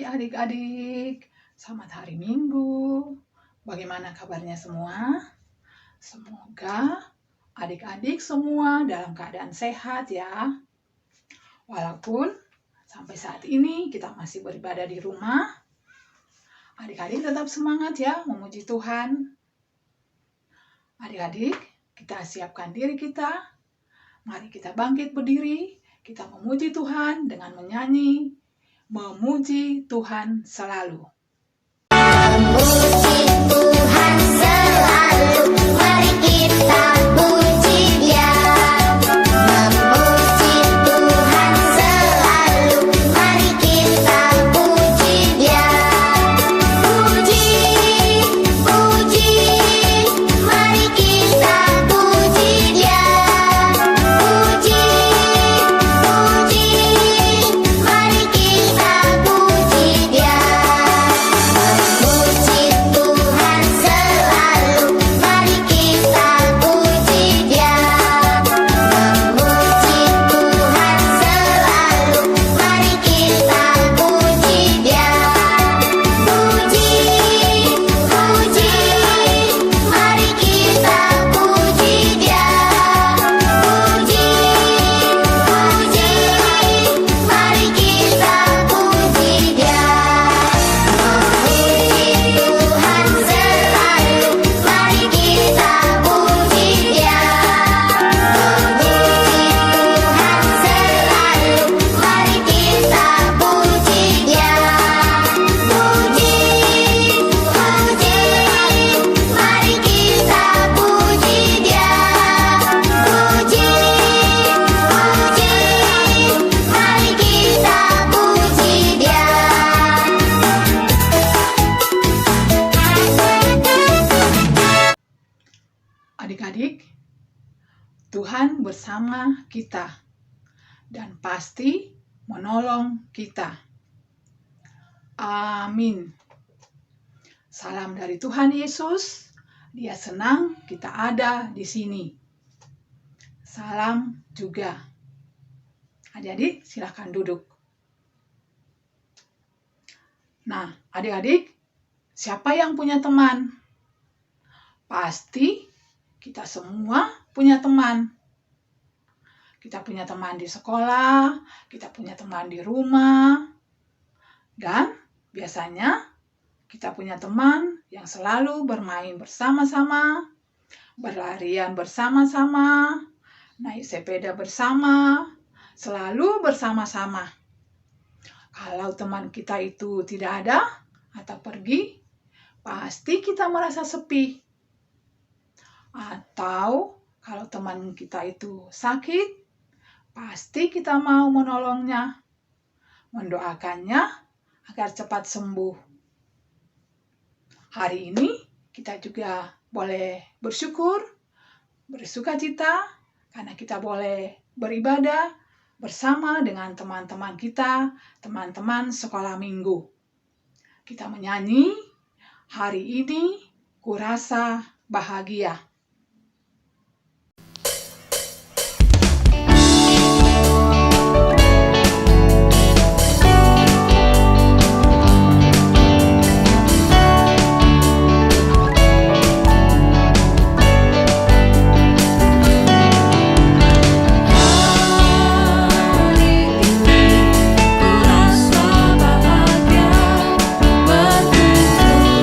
adik-adik, selamat hari Minggu. Bagaimana kabarnya semua? Semoga adik-adik semua dalam keadaan sehat ya. Walaupun sampai saat ini kita masih beribadah di rumah, adik-adik tetap semangat ya memuji Tuhan. Adik-adik, kita siapkan diri kita. Mari kita bangkit berdiri, kita memuji Tuhan dengan menyanyi, memuji Tuhan selalu. Memuji Tuhan selalu, mari kita puji Dia. Memuji Tuhan selalu, mari kita puji Dia. Puji, puji, mari kita puji Dia. Puji, puji, mari kita puji Dia. Memuji Tuhan selalu, mari kita puji Dia. Memuji Tuhan selalu, mari kita puji Dia. Puji, puji, mari kita puji Dia. Puji, puji, mari kita puji Dia. Memuji Tuhan selalu, mari kita puji Dia. Memuji Tuhan selalu, mari kita puji Dia. Puji, puji, mari kita puji Dia. Puji, puji, mari kita puji Dia. Adik-adik, Tuhan bersama kita dan pasti menolong kita. Amin. Salam dari Tuhan Yesus. Dia senang kita ada di sini. Salam juga. Adik-adik, silakan duduk. Nah, adik-adik, siapa yang punya teman? Pasti kita semua punya teman. Kita punya teman di sekolah, kita punya teman di rumah, dan biasanya kita punya teman yang selalu bermain bersama-sama, berlarian bersama-sama, naik sepeda bersama, selalu bersama-sama. Kalau teman kita itu tidak ada atau pergi, pasti kita merasa sepi. Atau kalau teman kita itu sakit, pasti kita mau menolongnya, mendoakannya agar cepat sembuh. Hari ini kita juga boleh bersyukur, bersukacita, karena kita boleh beribadah bersama dengan teman-teman kita, teman-teman sekolah minggu. Kita menyanyi, hari ini kurasa bahagia.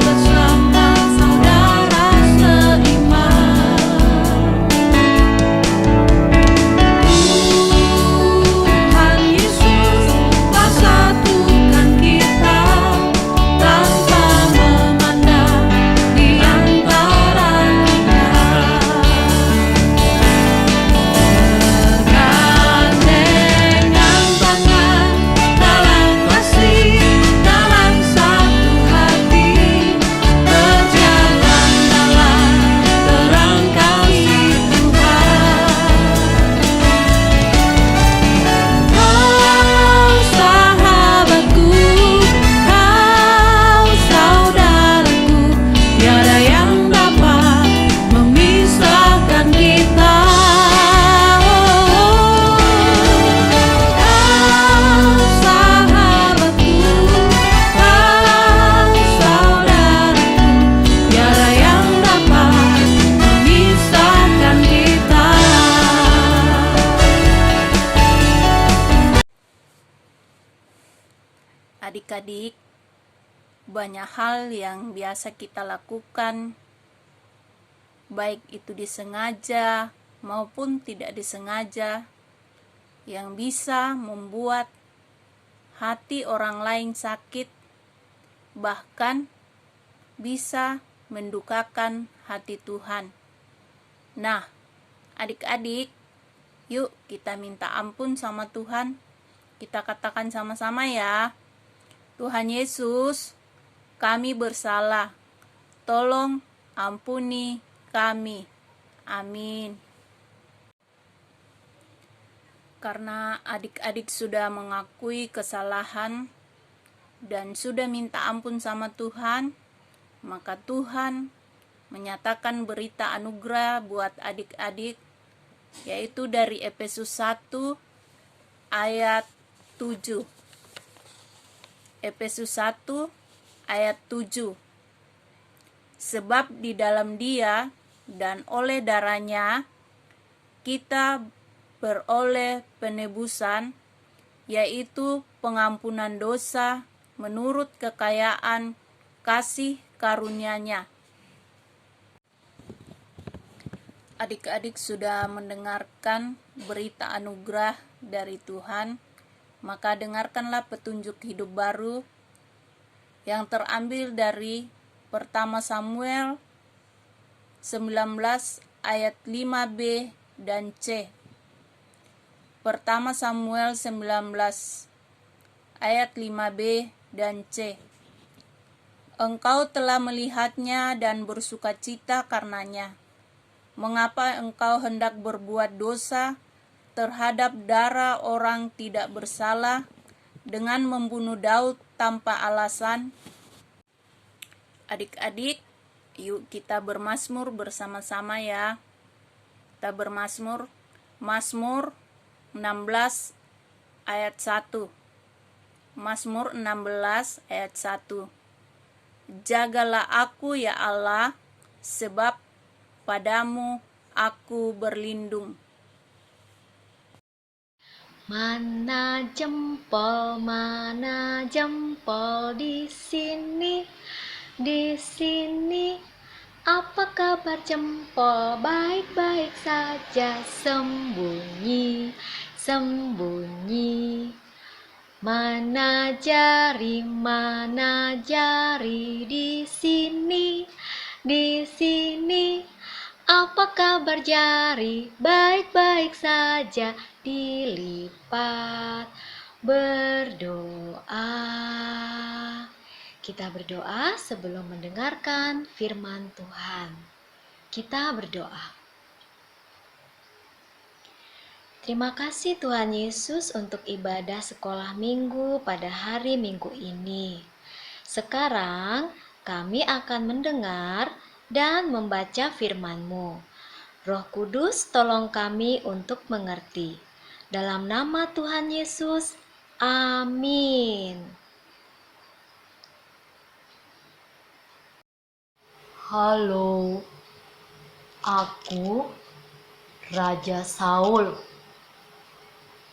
Bersama saudara seiman. Adik-adik, banyak hal yang biasa kita lakukan, baik itu disengaja maupun tidak disengaja, yang bisa membuat hati orang lain sakit, bahkan bisa mendukakan hati Tuhan. Nah, adik-adik, yuk kita minta ampun sama Tuhan. Kita katakan sama-sama ya. Tuhan Yesus, kami bersalah. Tolong ampuni kami. Amin. Karena adik-adik sudah mengakui kesalahan dan sudah minta ampun sama Tuhan, maka Tuhan menyatakan berita anugerah buat adik-adik, yaitu dari Efesus 1 ayat 7. Efesus 1 ayat 7. Sebab di dalam Dia dan oleh darahnya kita beroleh penebusan, yaitu pengampunan dosa menurut kekayaan kasih karunia-Nya. Adik-adik sudah mendengarkan berita anugerah dari Tuhan, maka dengarkanlah petunjuk hidup baru yang terambil dari Pertama Samuel 19 ayat 5b dan c. Pertama Samuel 19 ayat 5b dan c. Engkau telah melihatnya dan bersukacita karenanya. Mengapa engkau hendak berbuat dosa terhadap darah orang tidak bersalah dengan membunuh Daud tanpa alasan? Adik-adik, yuk kita bermazmur bersama-sama ya. Kita bermazmur, Mazmur 16 ayat 1. Mazmur 16 ayat 1. Jagalah aku ya Allah, sebab padamu aku berlindung. Mana jempol di sini, di sini. Apa kabar jempol? Baik-baik saja, sembunyi, sembunyi. Mana jari di sini, di sini. Apa kabar jari? Baik-baik saja, dilipat. Berdoa. Kita berdoa sebelum mendengarkan firman Tuhan. Kita berdoa. Terima kasih Tuhan Yesus untuk ibadah sekolah minggu pada hari Minggu ini. Sekarang kami akan mendengar dan membaca firman-Mu. Roh Kudus tolong kami untuk mengerti. Dalam nama Tuhan Yesus, amin. Halo, aku Raja Saul.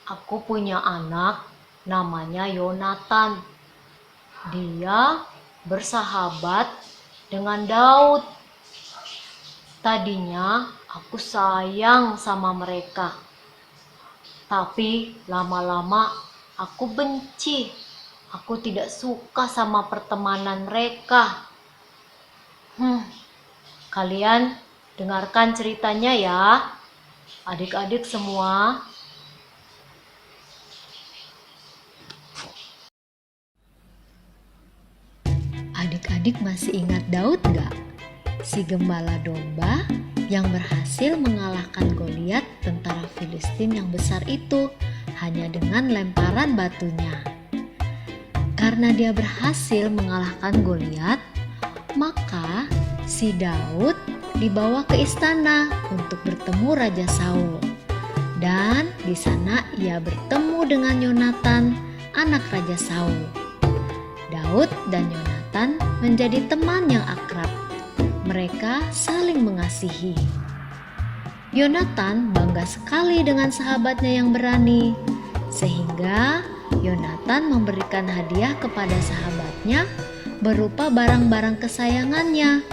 Aku punya anak namanya Yonatan. Dia bersahabat dengan Daud. Tadinya aku sayang sama mereka. Tapi lama-lama aku benci. Aku tidak suka sama pertemanan mereka. Kalian dengarkan ceritanya ya, adik-adik semua. Adik-adik masih ingat Daud gak? Si gembala domba yang berhasil mengalahkan Goliat, tentara Filistin yang besar itu, hanya dengan lemparan batunya. Karena dia berhasil mengalahkan Goliat, maka si Daud dibawa ke istana untuk bertemu Raja Saul. Dan di sana ia bertemu dengan Yonatan, anak Raja Saul. Daud dan Yonatan menjadi teman yang akrab. Mereka saling mengasihi. Yonatan bangga sekali dengan sahabatnya yang berani, sehingga Yonatan memberikan hadiah kepada sahabatnya berupa barang-barang kesayangannya,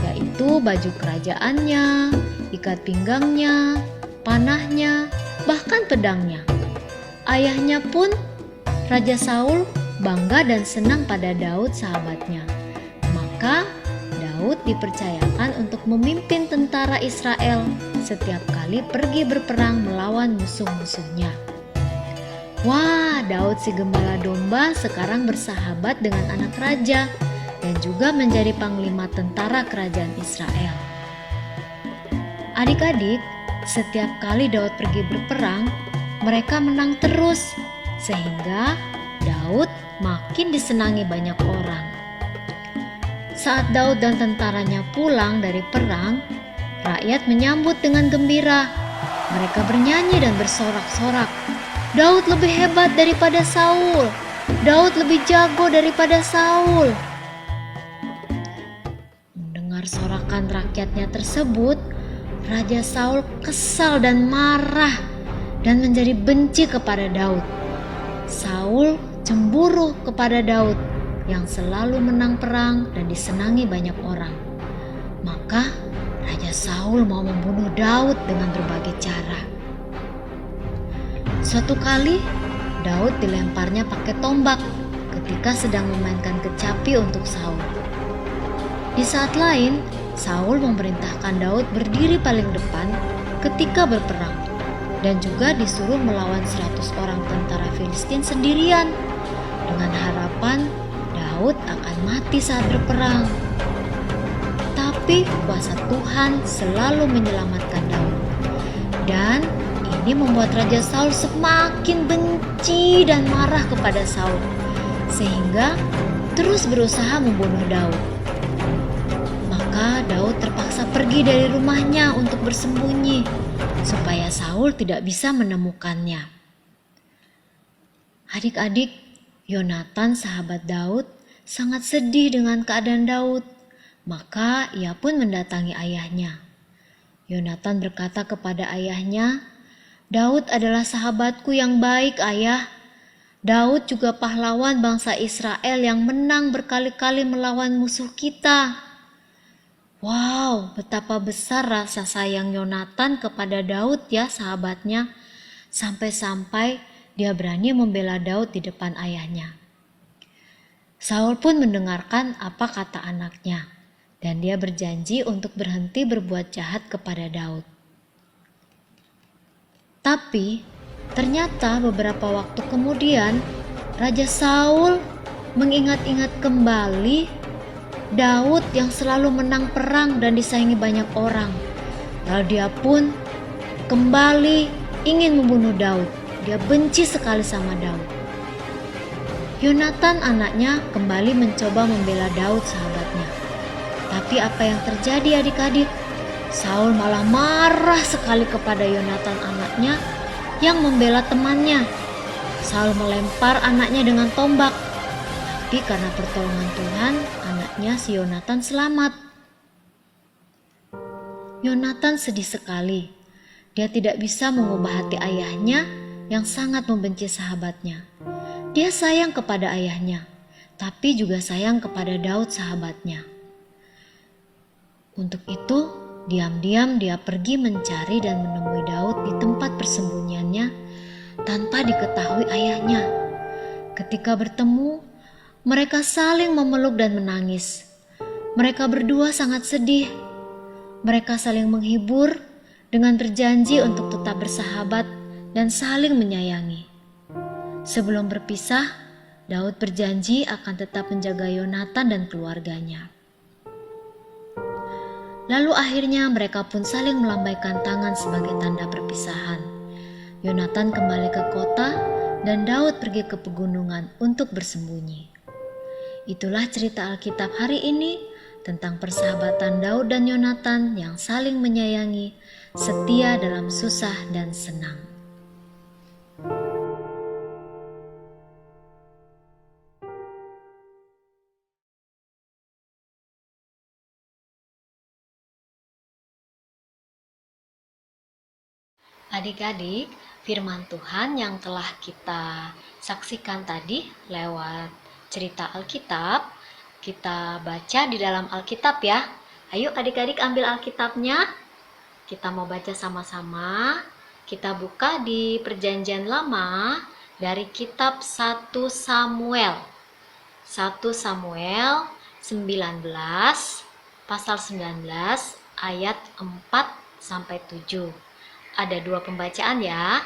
yaitu baju kerajaannya, ikat pinggangnya, panahnya, bahkan pedangnya. Ayahnya pun, Raja Saul, bangga dan senang pada Daud sahabatnya. Maka Daud dipercayakan untuk memimpin tentara Israel setiap kali pergi berperang melawan musuh-musuhnya. Wah, Daud si gembala domba sekarang bersahabat dengan anak raja dan juga menjadi panglima tentara kerajaan Israel. Adik-adik, setiap kali Daud pergi berperang, mereka menang terus, sehingga Daud makin disenangi banyak orang. Saat Daud dan tentaranya pulang dari perang, rakyat menyambut dengan gembira. Mereka bernyanyi dan bersorak-sorak, "Daud lebih hebat daripada Saul! Daud lebih jago daripada Saul!" Mendengar sorakan rakyatnya tersebut, Raja Saul kesal dan marah dan menjadi benci kepada Daud. Saul cemburu kepada Daud yang selalu menang perang dan disenangi banyak orang. Maka Raja Saul mau membunuh Daud dengan berbagai cara. Suatu kali Daud dilemparnya pakai tombak ketika sedang memainkan kecapi untuk Saul. Di saat lain, Saul memerintahkan Daud berdiri paling depan ketika berperang dan juga disuruh melawan 100 orang tentara Filistin sendirian dengan harapan Daud akan mati saat berperang. Tapi kuasa Tuhan selalu menyelamatkan Daud, dan ini membuat Raja Saul semakin benci dan marah kepada Saul, sehingga terus berusaha membunuh Daud. Maka Daud terpaksa pergi dari rumahnya untuk bersembunyi, supaya Saul tidak bisa menemukannya. Adik-adik, Yonatan sahabat Daud sangat sedih dengan keadaan Daud. Maka ia pun mendatangi ayahnya. Yonatan berkata kepada ayahnya, "Daud adalah sahabatku yang baik, ayah. Daud juga pahlawan bangsa Israel yang menang berkali-kali melawan musuh kita." Wow, betapa besar rasa sayang Yonatan kepada Daud ya sahabatnya. Sampai-sampai dia berani membela Daud di depan ayahnya. Saul pun mendengarkan apa kata anaknya, dan dia berjanji untuk berhenti berbuat jahat kepada Daud. Tapi ternyata beberapa waktu kemudian Raja Saul mengingat-ingat kembali Daud yang selalu menang perang dan disayangi banyak orang. Lalu dia pun kembali ingin membunuh Daud. Dia benci sekali sama Daud. Yonatan anaknya kembali mencoba membela Daud sahabatnya. Tapi apa yang terjadi adik-adik? Saul malah marah sekali kepada Yonatan anaknya yang membela temannya. Saul melempar anaknya dengan tombak. Tapi karena pertolongan Tuhan, anaknya si Yonatan selamat. Yonatan sedih sekali. Dia tidak bisa mengubah hati ayahnya yang sangat membenci sahabatnya. Dia sayang kepada ayahnya, tapi juga sayang kepada Daud sahabatnya. Untuk itu, diam-diam dia pergi mencari dan menemui Daud di tempat persembunyiannya tanpa diketahui ayahnya. Ketika bertemu, mereka saling memeluk dan menangis. Mereka berdua sangat sedih. Mereka saling menghibur dengan berjanji untuk tetap bersahabat dan saling menyayangi. Sebelum berpisah, Daud berjanji akan tetap menjaga Yonatan dan keluarganya. Lalu akhirnya mereka pun saling melambaikan tangan sebagai tanda perpisahan. Yonatan kembali ke kota dan Daud pergi ke pegunungan untuk bersembunyi. Itulah cerita Alkitab hari ini tentang persahabatan Daud dan Yonatan yang saling menyayangi, setia dalam susah dan senang. Adik-adik, firman Tuhan yang telah kita saksikan tadi lewat cerita Alkitab, kita baca di dalam Alkitab ya. Ayo adik-adik ambil Alkitabnya, kita mau baca sama-sama. Kita buka di Perjanjian Lama dari kitab 1 Samuel. 1 Samuel 19, pasal 19 ayat 4-7. Ada 2 pembacaan ya.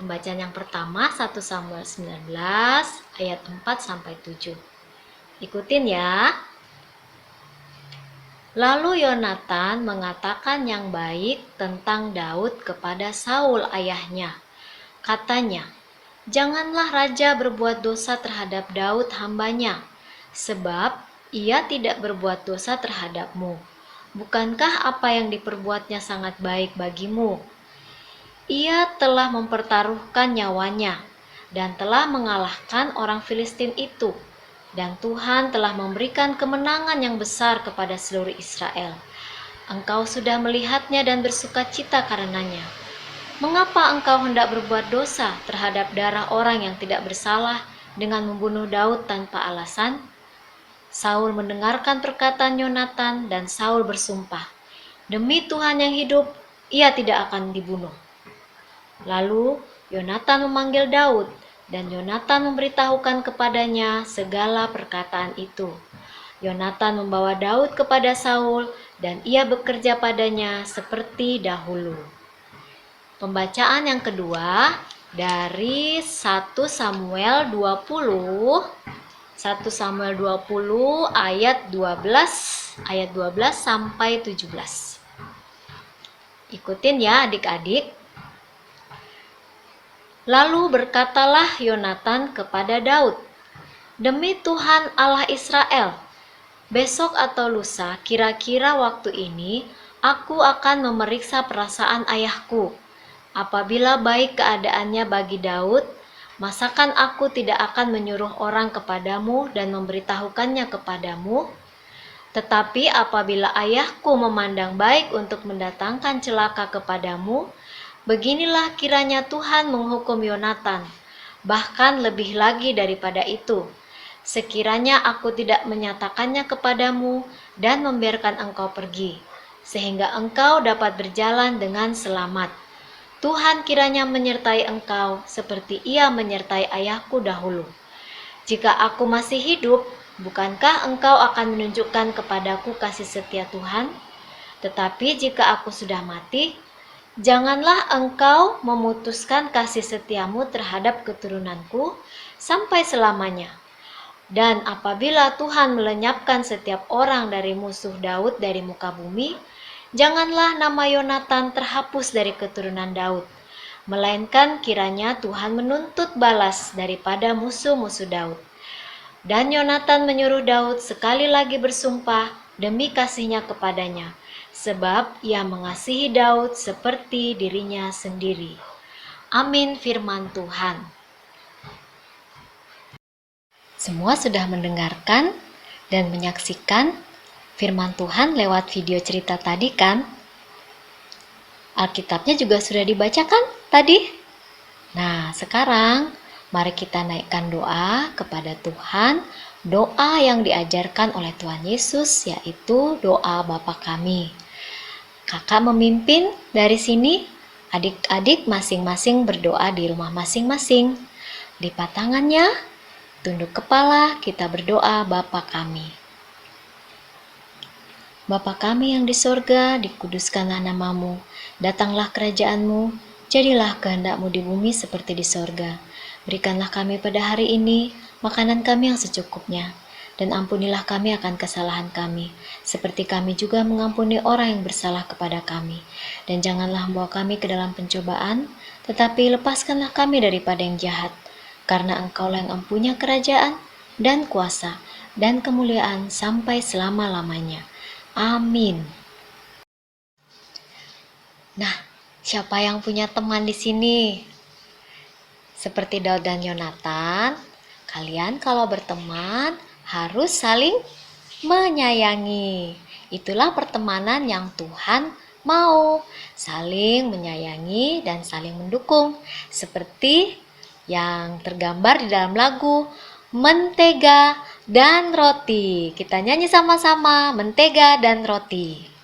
Pembacaan yang pertama 1 Samuel 19 ayat 4-7. Ikutin ya. Lalu Yonatan mengatakan yang baik tentang Daud kepada Saul ayahnya. Katanya, "Janganlah raja berbuat dosa terhadap Daud hambanya, sebab ia tidak berbuat dosa terhadapmu. Bukankah apa yang diperbuatnya sangat baik bagimu? Ia telah mempertaruhkan nyawanya dan telah mengalahkan orang Filistin itu. Dan Tuhan telah memberikan kemenangan yang besar kepada seluruh Israel. Engkau sudah melihatnya dan bersukacita karenanya. Mengapa engkau hendak berbuat dosa terhadap darah orang yang tidak bersalah dengan membunuh Daud tanpa alasan?" Saul mendengarkan perkataan Yonatan dan Saul bersumpah, "Demi Tuhan yang hidup, ia tidak akan dibunuh." Lalu Yonatan memanggil Daud, dan Yonatan memberitahukan kepadanya segala perkataan itu. Yonatan membawa Daud kepada Saul, dan ia bekerja padanya seperti dahulu. Pembacaan yang kedua dari 1 Samuel 20 ayat 12 sampai 17. Ikutin ya adik-adik. Lalu berkatalah Yonatan kepada Daud, "Demi Tuhan Allah Israel, besok atau lusa kira-kira waktu ini aku akan memeriksa perasaan ayahku. Apabila baik keadaannya bagi Daud, masakan aku tidak akan menyuruh orang kepadamu dan memberitahukannya kepadamu? Tetapi apabila ayahku memandang baik untuk mendatangkan celaka kepadamu, beginilah kiranya Tuhan menghukum Yonatan, bahkan lebih lagi daripada itu. Sekiranya aku tidak menyatakannya kepadamu dan membiarkan engkau pergi, sehingga engkau dapat berjalan dengan selamat. Tuhan kiranya menyertai engkau seperti ia menyertai ayahku dahulu. Jika aku masih hidup, bukankah engkau akan menunjukkan kepadaku kasih setia Tuhan? Tetapi jika aku sudah mati, janganlah engkau memutuskan kasih setiamu terhadap keturunanku sampai selamanya. Dan apabila Tuhan melenyapkan setiap orang dari musuh Daud dari muka bumi, janganlah nama Yonatan terhapus dari keturunan Daud, melainkan kiranya Tuhan menuntut balas daripada musuh-musuh Daud." Dan Yonatan menyuruh Daud sekali lagi bersumpah demi kasihnya kepadanya, sebab ia mengasihi Daud seperti dirinya sendiri. Amin firman Tuhan. Semua sudah mendengarkan dan menyaksikan firman Tuhan lewat video cerita tadi kan? Alkitabnya juga sudah dibacakan tadi? Nah, sekarang mari kita naikkan doa kepada Tuhan, doa yang diajarkan oleh Tuhan Yesus, yaitu doa Bapa Kami. Kakak memimpin dari sini, adik-adik masing-masing berdoa di rumah masing-masing. Lipat tangannya, tunduk kepala, kita berdoa Bapa Kami. Bapa kami yang di sorga, dikuduskanlah namamu, datanglah kerajaanmu, jadilah kehendakmu di bumi seperti di sorga. Berikanlah kami pada hari ini makanan kami yang secukupnya, dan ampunilah kami akan kesalahan kami, seperti kami juga mengampuni orang yang bersalah kepada kami. Dan janganlah membawa kami ke dalam pencobaan, tetapi lepaskanlah kami daripada yang jahat, karena Engkaulah yang empunya kerajaan, dan kuasa, dan kemuliaan sampai selama-lamanya. Amin. Nah, siapa yang punya teman di sini? Seperti Daud dan Yonatan, kalian kalau berteman harus saling menyayangi. Itulah pertemanan yang Tuhan mau saling menyayangi dan saling mendukung, seperti yang tergambar di dalam lagu Mentega dan Roti. Kita nyanyi sama-sama, Mentega dan Roti.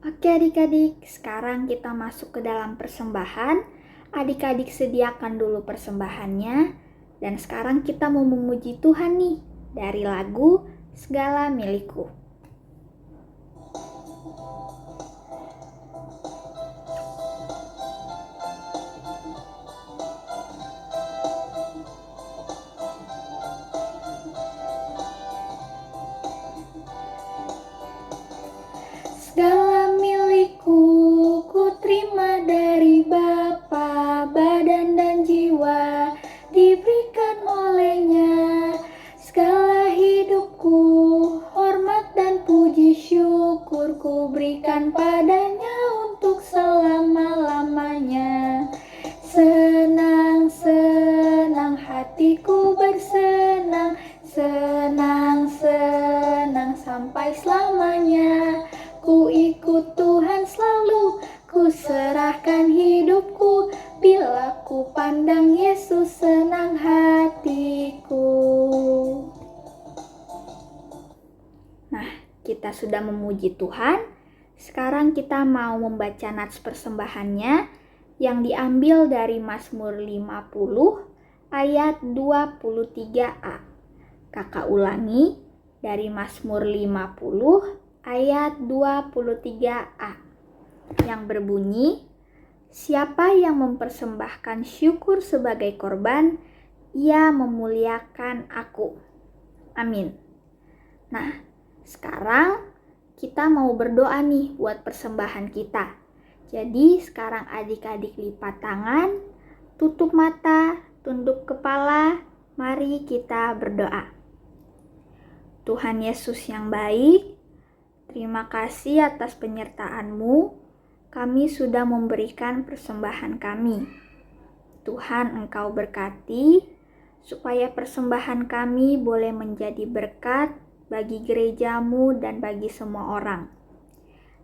Oke adik-adik, sekarang kita masuk ke dalam persembahan. Adik-adik sediakan dulu persembahannya. Dan sekarang kita mau memuji Tuhan nih dari lagu Segala Milikku. Segala milikku ku terima dari Bapa, badan dan jiwa diberikan olehnya. Segala hidupku, hormat dan puji syukur ku berikan padanya untuk selama-lamanya. Senang-senang hatiku bersenang, senang-senang sampai selamanya. Ku ikut Tuhan selalu, ku serahkan hidupku, bila ku pandang Yesus senang hatiku. Nah, kita sudah memuji Tuhan. Sekarang kita mau membaca nats persembahannya yang diambil dari Mazmur 50 ayat 23a. Kakak ulangi, dari Mazmur 50 ayat 23a yang berbunyi, "Siapa yang mempersembahkan syukur sebagai korban, ia memuliakan aku." Amin. Nah, sekarang kita mau berdoa nih buat persembahan kita. Jadi sekarang adik-adik lipat tangan, tutup mata, tunduk kepala, mari kita berdoa. Tuhan Yesus yang baik, terima kasih atas penyertaan-Mu. Kami sudah memberikan persembahan kami. Tuhan, Engkau berkati supaya persembahan kami boleh menjadi berkat bagi gereja-Mu dan bagi semua orang.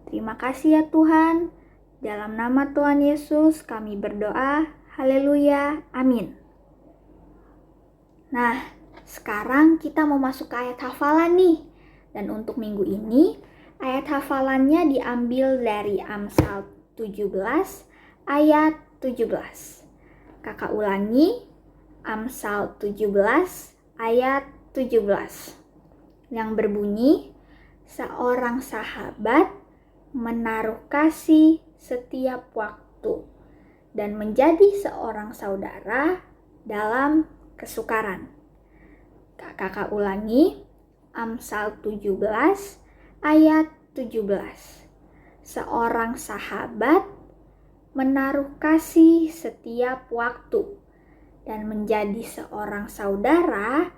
Terima kasih ya Tuhan. Dalam nama Tuhan Yesus kami berdoa. Haleluya. Amin. Nah, sekarang kita mau masuk ke ayat hafalan nih. Dan untuk minggu ini, ayat hafalannya diambil dari Amsal 17 ayat 17. Kakak ulangi, Amsal 17 ayat 17. Yang berbunyi, "Seorang sahabat menaruh kasih setiap waktu dan menjadi seorang saudara dalam kesukaran." Kakak ulangi, Amsal 17 ayat 17. Seorang sahabat menaruh kasih setiap waktu dan menjadi seorang saudara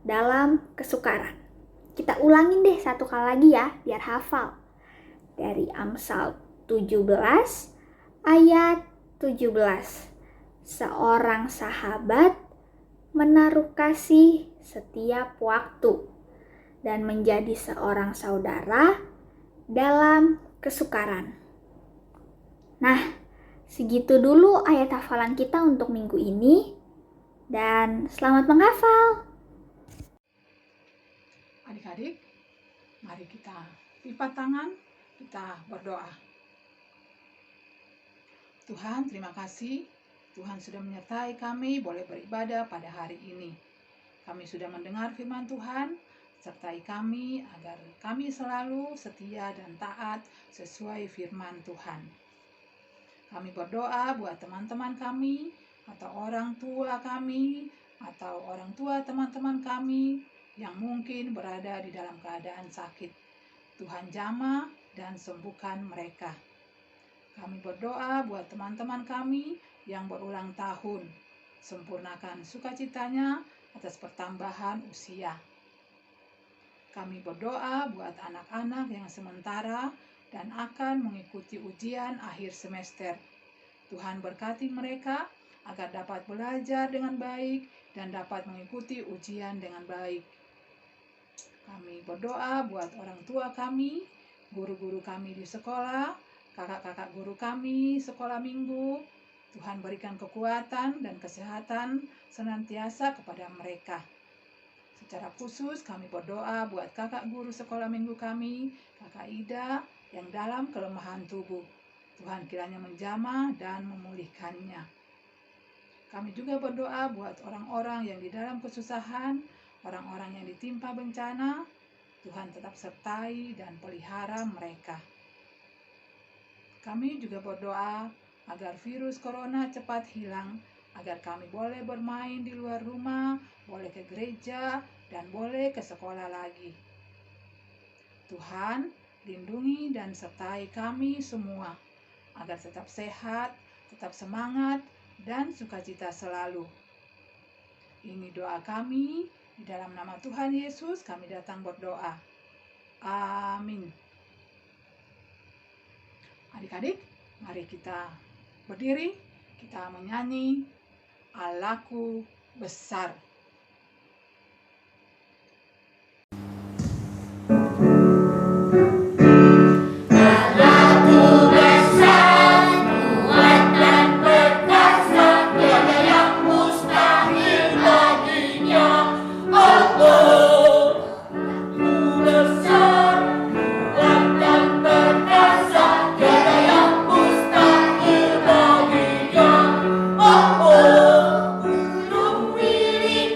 dalam kesukaran. Kita ulangin deh satu kali lagi ya, biar hafal. Dari Amsal 17 ayat 17. Seorang sahabat menaruh kasih setiap waktu dan menjadi seorang saudara dalam kesukaran. Nah, segitu dulu ayat hafalan kita untuk minggu ini, dan selamat menghafal. Adik-adik, mari kita lipat tangan, kita berdoa. Tuhan, terima kasih. Tuhan sudah menyertai kami boleh beribadah pada hari ini. Kami sudah mendengar firman Tuhan, sertai kami agar kami selalu setia dan taat sesuai firman Tuhan. Kami berdoa buat teman-teman kami, atau orang tua kami, atau orang tua teman-teman kami yang mungkin berada di dalam keadaan sakit. Tuhan jamah dan sembuhkan mereka. Kami berdoa buat teman-teman kami yang berulang tahun. Sempurnakan sukacitanya atas pertambahan usia. Kami berdoa buat anak-anak yang sementara dan akan mengikuti ujian akhir semester. Tuhan berkati mereka agar dapat belajar dengan baik dan dapat mengikuti ujian dengan baik. Kami berdoa buat orang tua kami, guru-guru kami di sekolah, kakak-kakak guru kami sekolah minggu. Tuhan berikan kekuatan dan kesehatan senantiasa kepada mereka. Secara khusus kami berdoa buat kakak guru sekolah minggu kami, Kakak Ida, yang dalam kelemahan tubuh. Tuhan kiranya menjamah dan memulihkannya. Kami juga berdoa buat orang-orang yang di dalam kesusahan, orang-orang yang ditimpa bencana. Tuhan tetap sertai dan pelihara mereka. Kami juga berdoa agar virus corona cepat hilang, agar kami boleh bermain di luar rumah, boleh ke gereja, dan boleh ke sekolah lagi. Tuhan, lindungi dan sertai kami semua, agar tetap sehat, tetap semangat, dan sukacita selalu. Ini doa kami, di dalam nama Tuhan Yesus kami datang berdoa. Amin. Adik-adik, mari kita berdiri, kita menyanyi Allahku besar. Gunung Wiling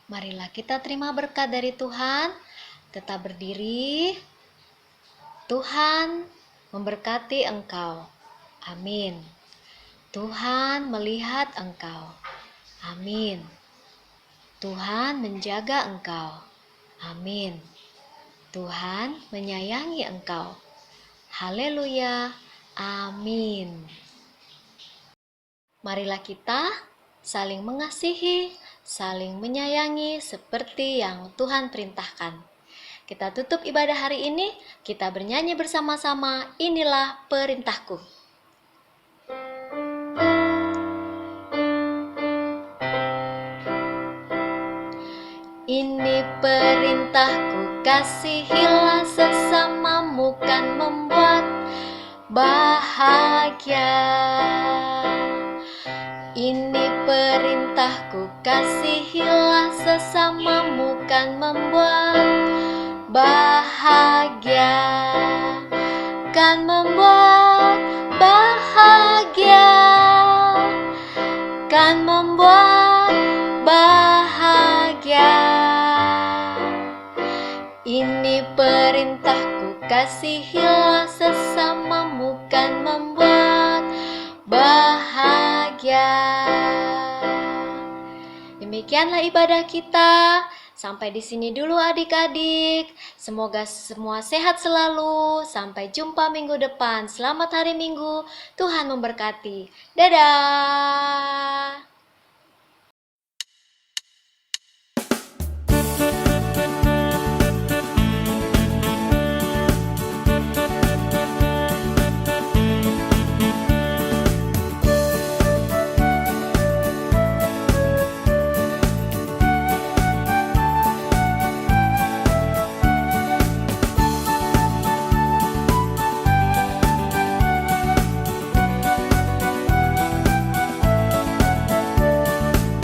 Marilah kita terima berkat dari Tuhan. Tetap berdiri. Tuhan memberkati engkau. Amin. Tuhan melihat engkau. Amin. Tuhan menjaga engkau. Amin. Tuhan menyayangi engkau. Haleluya. Amin. Marilah kita saling mengasihi, saling menyayangi seperti yang Tuhan perintahkan. Kita tutup ibadah hari ini, kita bernyanyi bersama-sama, inilah perintahku. Ini perintahku, kasihilah sesamamu kan membuat bahagia. Ini perintahku, kasihilah sesamamu kan membuat bahagia. Kan membuat bahagia. Kan membuat bahagia. Ini perintahku, kasihilah sesamamu kan membuat bahagia. Demikianlah ibadah kita. Sampai di sini dulu adik-adik. Semoga semua sehat selalu. Sampai jumpa minggu depan. Selamat hari Minggu. Tuhan memberkati. Dadah.